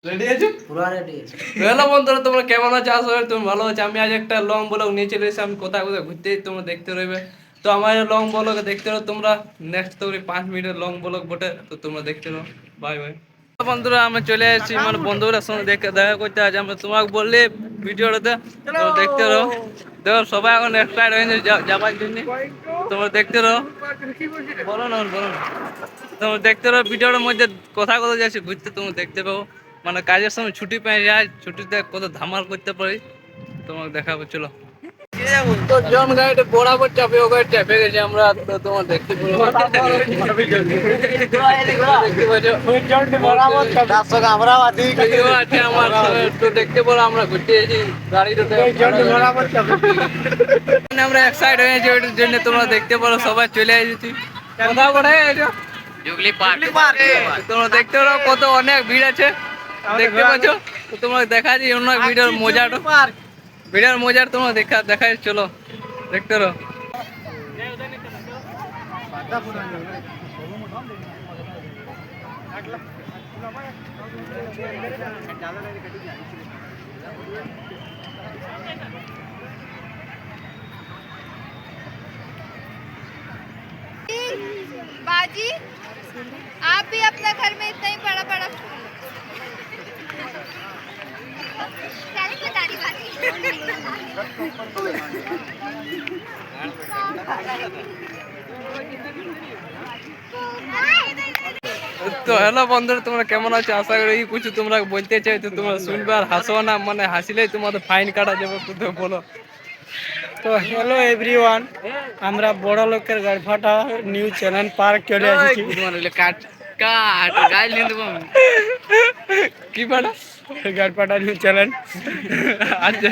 Ready আছো? পুরা ready আছে। হ্যালো বন্ধুরা, তোমরা কেমন আছো? আশা করি তুমি ভালো আছো। আমি আজ একটা লং ব্লগ নিয়ে চলে এসেছি। আমি কোথায় কোথায় ঘুরতে তোমরা দেখতে রইবে। তো আমার লং ব্লগ দেখতে রো তোমরা। নেক্সট তো 5 মিনিটের লং ব্লগ বটে, তো তোমরা দেখতে রো। বাই বাই বন্ধুরা। আমি চলে এসেছি মানে বন্ধুরা সঙ্গে দেখা করতে। আজ আমি তোমাকে বললে ভিডিওটাতে তো দেখতে রো। দেখো সবাই এখন এক্সাইটেড হয়ে যাবার জন্য, তোমরা দেখতে রো। বলো না বলো না, তোমরা দেখতে রো ভিডিওর মধ্যে কথা কথা যাচ্ছি ঘুরতে, তোমরা দেখতে পাবো। মানে কাজের সময় ছুটি পেয়ে যায়, ছুটিতে কত ধামাল করতে পারি তোমাকে দেখাবো। চলো। তো জন গাড়িতে বরাবর চাপে ও গাড়ি চাপে গেছে আমরা, তো তোমার দেখতে পাবো। আমরাও আছি। আছে আমার তো দেখতে পারো, আমরা ঘুরতে এসেছি গাড়িটাতে। আমরা এক্সাইট হয়েছি ওইটার জন্য, তোমরা দেখতে পারো সবাই চলে এসেছি। কোথাও কোথায় জুগলি পার্ক। তোমরা দেখতে পারো কত অনেক ভিড় আছে, দেখতে পাচ্ছ। তো তোমরা দেখা যায় অন্য ভিডিওর মজাটা, ভিডিওর মজার তোমরা দেখাই। চলো দেখতে পারো। बाजी, आप भी अपना घर में इतना ही बड़ा बड़ा তো হ্যালো বন্ধুরা, তোমরা কেমন আছো? আশা করি কিছু তোমরা বলতে চাই তো তোমরা শুনবে আর হাসো না, মানে হাসিলেই তোমাদের ফাইন কাটা যাবে। তো বলো। তো হ্যালো এভরিওয়ান, আমরা বড় লোকের গাড়ি ফাটা নিউ চ্যানেল পার্ক চলে এসেছি। কাট কাট গাইল দেবো কি পাটা গাড়ি ফাটা নিউ চ্যানেল। আচ্ছা।